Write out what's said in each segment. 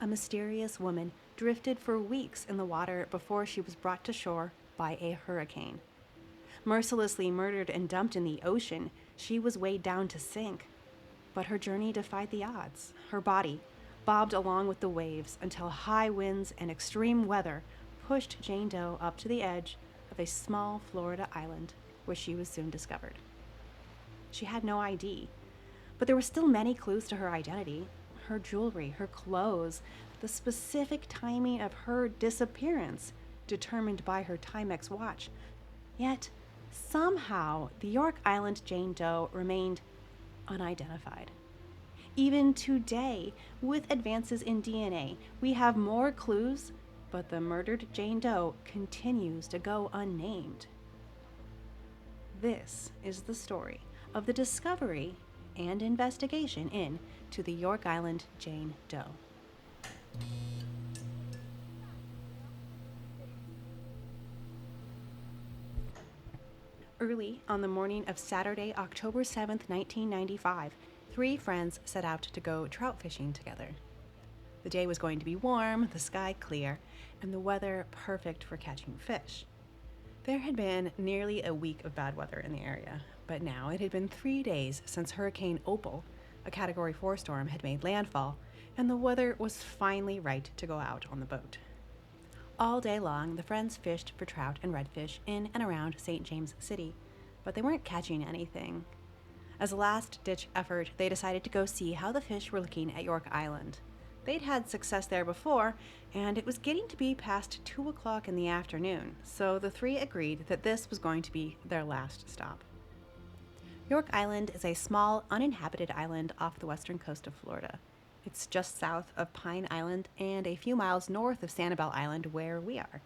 a mysterious woman drifted for weeks in the water before she was brought to shore by a hurricane. Mercilessly murdered and dumped in the ocean, she was weighed down to sink. But her journey defied the odds. Her body bobbed along with the waves until high winds and extreme weather pushed Jane Doe up to the edge of a small Florida island where she was soon discovered. She had no ID, but there were still many clues to her identity: her jewelry, her clothes, the specific timing of her disappearance, determined by her Timex watch. Yet, somehow, the York Island Jane Doe remained unidentified. Even today, with advances in DNA, we have more clues, but the murdered Jane Doe continues to go unnamed. This is the story of the discovery and investigation into the York Island Jane Doe. Early on the morning of Saturday, October 7th, 1995, three friends set out to go trout fishing together. The day was going to be warm, the sky clear, and the weather perfect for catching fish. There had been nearly a week of bad weather in the area, but now it had been 3 days since Hurricane Opal, a Category 4 storm, had made landfall, and the weather was finally right to go out on the boat. All day long, the friends fished for trout and redfish in and around St. James City, but they weren't catching anything. As a last-ditch effort, they decided to go see how the fish were looking at York Island. They'd had success there before, and it was getting to be past 2 o'clock in the afternoon, so the three agreed that this was going to be their last stop. York Island is a small, uninhabited island off the western coast of Florida. It's just south of Pine Island and a few miles north of Sanibel Island, where we are.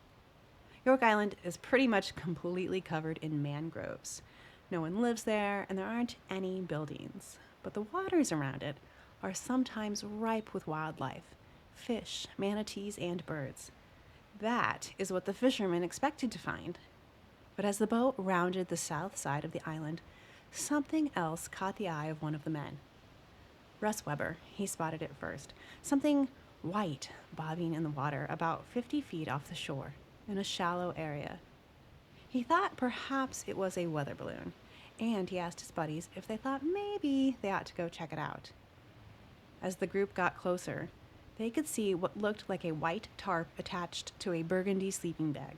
York Island is pretty much completely covered in mangroves. No one lives there, and there aren't any buildings, but the waters around it are sometimes ripe with wildlife: fish, manatees, and birds. That is what the fishermen expected to find. But as the boat rounded the south side of the island, something else caught the eye of one of the men. Russ Weber, he spotted it first. Something white bobbing in the water about 50 feet off the shore, in a shallow area. He thought perhaps it was a weather balloon, and he asked his buddies if they thought maybe they ought to go check it out. As the group got closer, they could see what looked like a white tarp attached to a burgundy sleeping bag.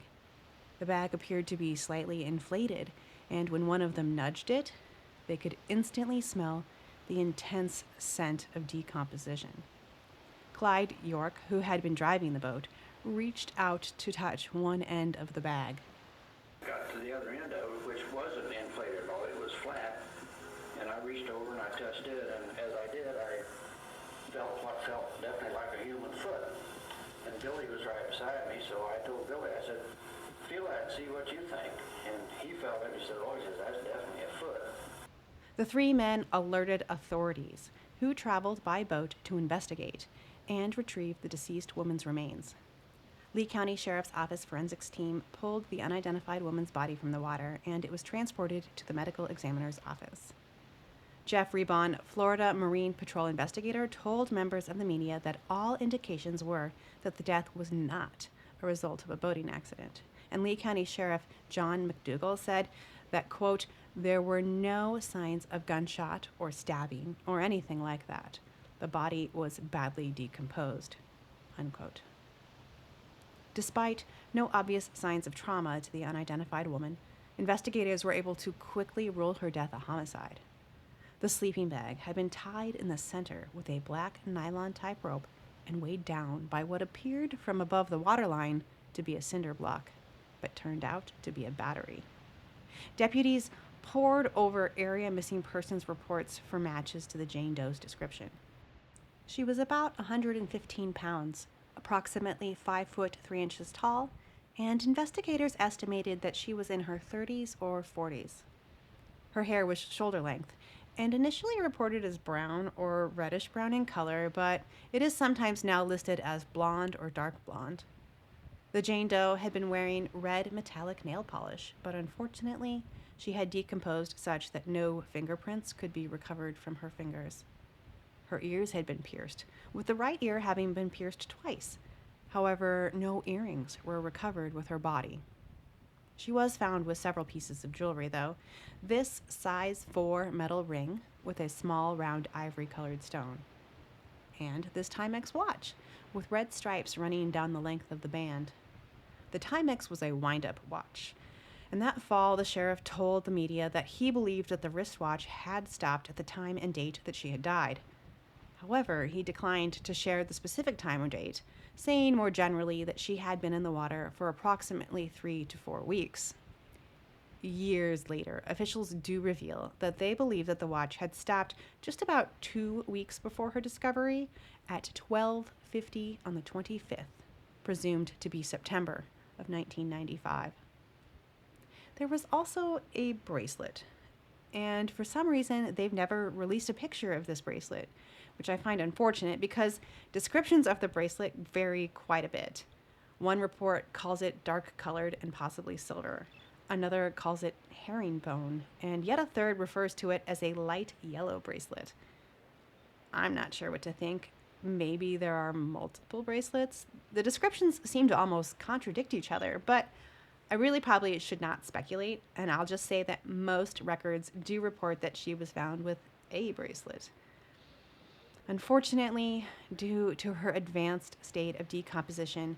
The bag appeared to be slightly inflated, and when one of them nudged it, they could instantly smell the intense scent of decomposition. Clyde York, who had been driving the boat, reached out to touch one end of the bag. Got to the other end of it, which wasn't inflated at all. It was flat, and I reached over and I touched it, and as I did, I felt what felt definitely like a human foot. And Billy was right beside me, so I told Billy, I said, "Feel that and see what you think." And he felt it, and he said, "Oh," he says, "that's definitely a foot." The three men alerted authorities, who traveled by boat to investigate and retrieve the deceased woman's remains. Lee County Sheriff's Office forensics team pulled the unidentified woman's body from the water, and it was transported to the medical examiner's office. Jeff Rebon, Florida Marine Patrol investigator, told members of the media that all indications were that the death was not a result of a boating accident. And Lee County Sheriff John McDougal said that, quote, "There were no signs of gunshot or stabbing or anything like that. The body was badly decomposed," unquote. Despite no obvious signs of trauma to the unidentified woman, investigators were able to quickly rule her death a homicide. The sleeping bag had been tied in the center with a black nylon-type rope and weighed down by what appeared from above the waterline to be a cinder block, but turned out to be a battery. Deputies pored over area missing persons reports for matches to the Jane Doe's description. She was about 115 pounds, approximately 5 foot 3 inches tall, and investigators estimated that she was in her 30s or 40s. Her hair was shoulder length, and initially reported as brown or reddish brown in color, but it is sometimes now listed as blonde or dark blonde. The Jane Doe had been wearing red metallic nail polish, but unfortunately, she had decomposed such that no fingerprints could be recovered from her fingers. Her ears had been pierced, with the right ear having been pierced twice. However, no earrings were recovered with her body. She was found with several pieces of jewelry, though. This size 4 metal ring with a small round ivory colored stone. And this Timex watch with red stripes running down the length of the band. The Timex was a wind-up watch. And that fall, the sheriff told the media that he believed that the wristwatch had stopped at the time and date that she had died. However, he declined to share the specific time or date, saying more generally that she had been in the water for approximately 3 to 4 weeks. Years later, officials do reveal that they believe that the watch had stopped just about 2 weeks before her discovery at 12:50 on the 25th, presumed to be September of 1995. There was also a bracelet, and for some reason, they've never released a picture of this bracelet, which I find unfortunate because descriptions of the bracelet vary quite a bit. One report calls it dark-colored and possibly silver. Another calls it herringbone, and yet a third refers to it as a light yellow bracelet. I'm not sure what to think. Maybe there are multiple bracelets. The descriptions seem to almost contradict each other, but I really probably should not speculate, and I'll just say that most records do report that she was found with a bracelet. Unfortunately, due to her advanced state of decomposition,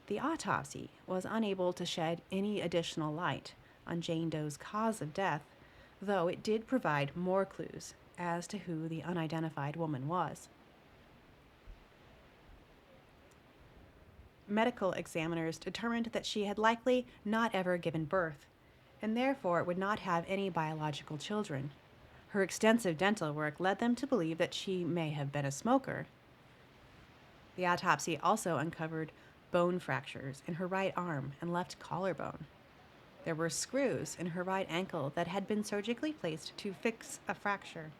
the autopsy was unable to shed any additional light on Jane Doe's cause of death, though it did provide more clues as to who the unidentified woman was. Medical examiners determined that she had likely not ever given birth, and therefore would not have any biological children. Her extensive dental work led them to believe that she may have been a smoker. The autopsy also uncovered bone fractures in her right arm and left collarbone. There were screws in her right ankle that had been surgically placed to fix a fracture,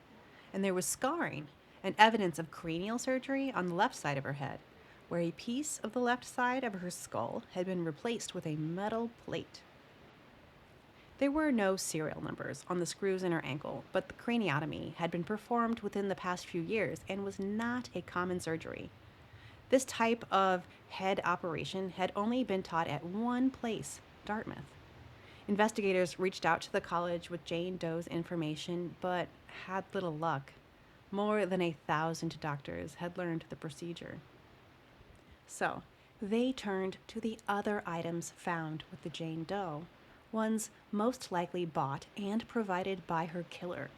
and there was scarring and evidence of cranial surgery on the left side of her head, where a piece of the left side of her skull had been replaced with a metal plate. There were no serial numbers on the screws in her ankle, but the craniotomy had been performed within the past few years and was not a common surgery. This type of head operation had only been taught at one place, Dartmouth. Investigators reached out to the college with Jane Doe's information, but had little luck. More than 1,000 doctors had learned the procedure. So, they turned to the other items found with the Jane Doe, ones most likely bought and provided by her killer.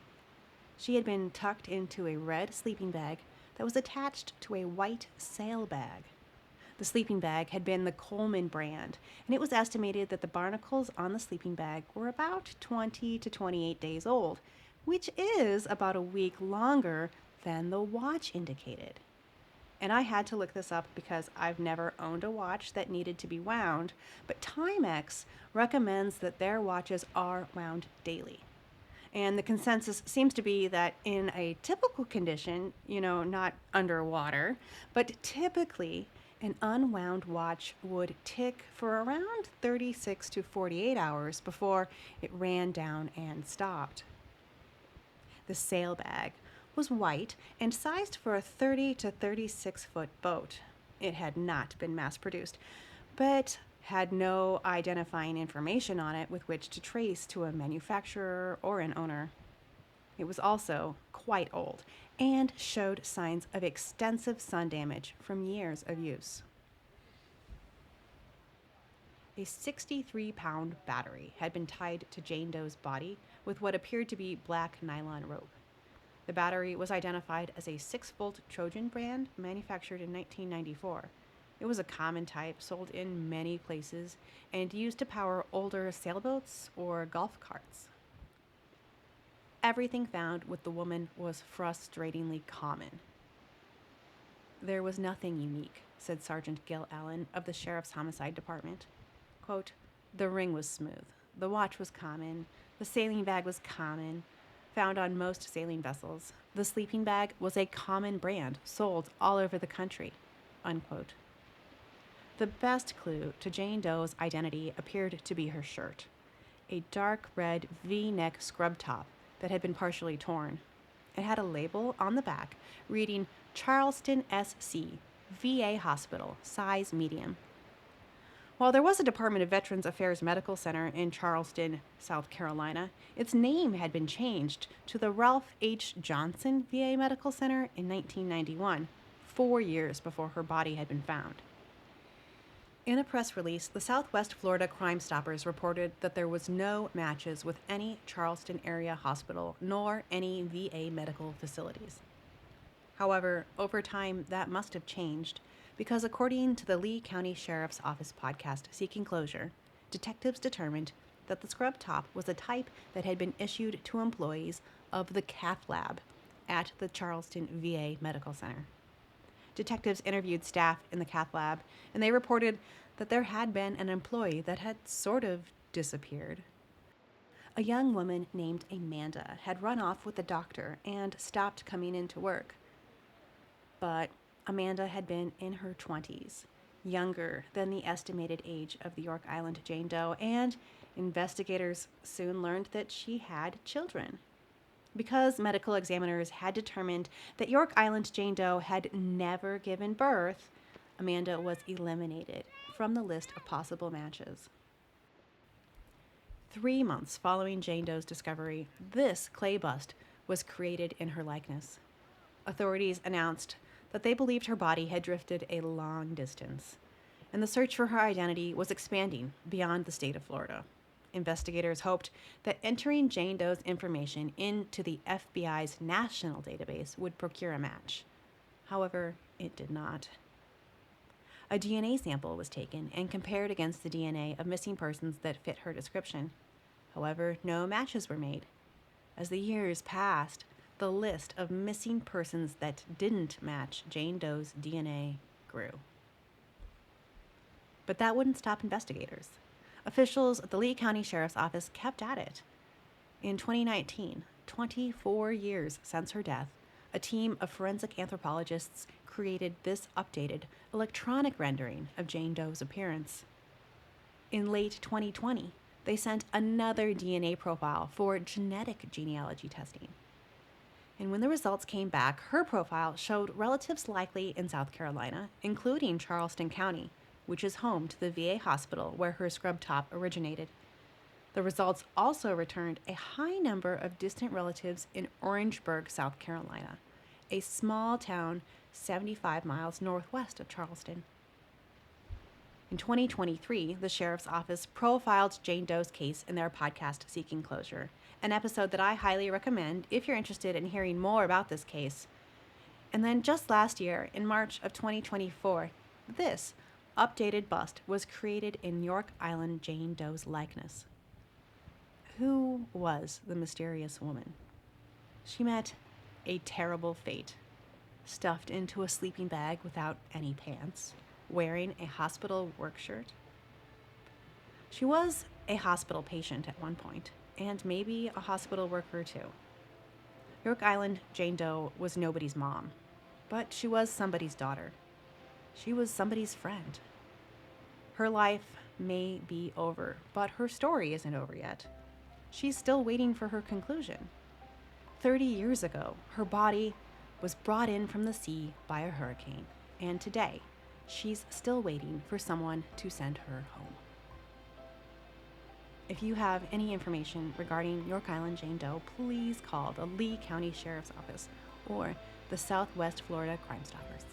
She had been tucked into a red sleeping bag that was attached to a white sailbag. The sleeping bag had been the Coleman brand, and it was estimated that the barnacles on the sleeping bag were about 20 to 28 days old, which is about a week longer than the watch indicated. And I had to look this up because I've never owned a watch that needed to be wound, but Timex recommends that their watches are wound daily. And the consensus seems to be that in a typical condition, not underwater, but typically an unwound watch would tick for around 36 to 48 hours before it ran down and stopped. The sailbag was white and sized for a 30 to 36-foot boat. It had not been mass-produced, but had no identifying information on it with which to trace to a manufacturer or an owner. It was also quite old and showed signs of extensive sun damage from years of use. A 63-pound battery had been tied to Jane Doe's body with what appeared to be black nylon rope. The battery was identified as a 6-volt Trojan brand manufactured in 1994. It was a common type sold in many places and used to power older sailboats or golf carts. Everything found with the woman was frustratingly common. There was nothing unique, said Sergeant Gil Allen of the Sheriff's Homicide Department. Quote, the ring was smooth, the watch was common, the sailing bag was common, found on most sailing vessels. The sleeping bag was a common brand sold all over the country, unquote. The best clue to Jane Doe's identity appeared to be her shirt, a dark red V-neck scrub top that had been partially torn. It had a label on the back reading Charleston SC, VA Hospital, size medium. While there was a Department of Veterans Affairs Medical Center in Charleston, South Carolina, its name had been changed to the Ralph H. Johnson VA Medical Center in 1991, 4 years before her body had been found. In a press release, the Southwest Florida Crime Stoppers reported that there was no matches with any Charleston area hospital nor any VA medical facilities. However, over time, that must have changed because according to the Lee County Sheriff's Office podcast Seeking Closure, detectives determined that the scrub top was a type that had been issued to employees of the cath lab at the Charleston VA Medical Center. Detectives interviewed staff in the cath lab, and they reported that there had been an employee that had sort of disappeared. A young woman named Amanda had run off with the doctor and stopped coming into work. But Amanda had been in her 20s, younger than the estimated age of the York Island Jane Doe, and investigators soon learned that she had children. Because medical examiners had determined that York Island Jane Doe had never given birth, Amanda was eliminated from the list of possible matches. 3 months following Jane Doe's discovery, this clay bust was created in her likeness. Authorities announced that they believed her body had drifted a long distance, and the search for her identity was expanding beyond the state of Florida. Investigators hoped that entering Jane Doe's information into the FBI's national database would procure a match. However, it did not. A DNA sample was taken and compared against the DNA of missing persons that fit her description. However, no matches were made. As the years passed, the list of missing persons that didn't match Jane Doe's DNA grew. But that wouldn't stop investigators. Officials at the Lee County Sheriff's Office kept at it. In 2019, 24 years since her death, a team of forensic anthropologists created this updated electronic rendering of Jane Doe's appearance. In late 2020, they sent another DNA profile for genetic genealogy testing. And when the results came back, her profile showed relatives likely in South Carolina, including Charleston County, which is home to the VA hospital where her scrub top originated. The results also returned a high number of distant relatives in Orangeburg, South Carolina, a small town 75 miles northwest of Charleston. In 2023, the Sheriff's Office profiled Jane Doe's case in their podcast Seeking Closure, an episode that I highly recommend if you're interested in hearing more about this case. And then just last year, in March of 2024, this updated bust was created in York Island Jane Doe's likeness. Who was the mysterious woman? She met a terrible fate, stuffed into a sleeping bag without any pants, wearing a hospital work shirt. She was a hospital patient at one point, and maybe a hospital worker too. York Island Jane Doe was nobody's mom, but she was somebody's daughter. She was somebody's friend. Her life may be over, but her story isn't over yet. She's still waiting for her conclusion. 30 years ago, her body was brought in from the sea by a hurricane, and today, she's still waiting for someone to send her home. If you have any information regarding York Island Jane Doe, please call the Lee County Sheriff's Office or the Southwest Florida Crime Stoppers.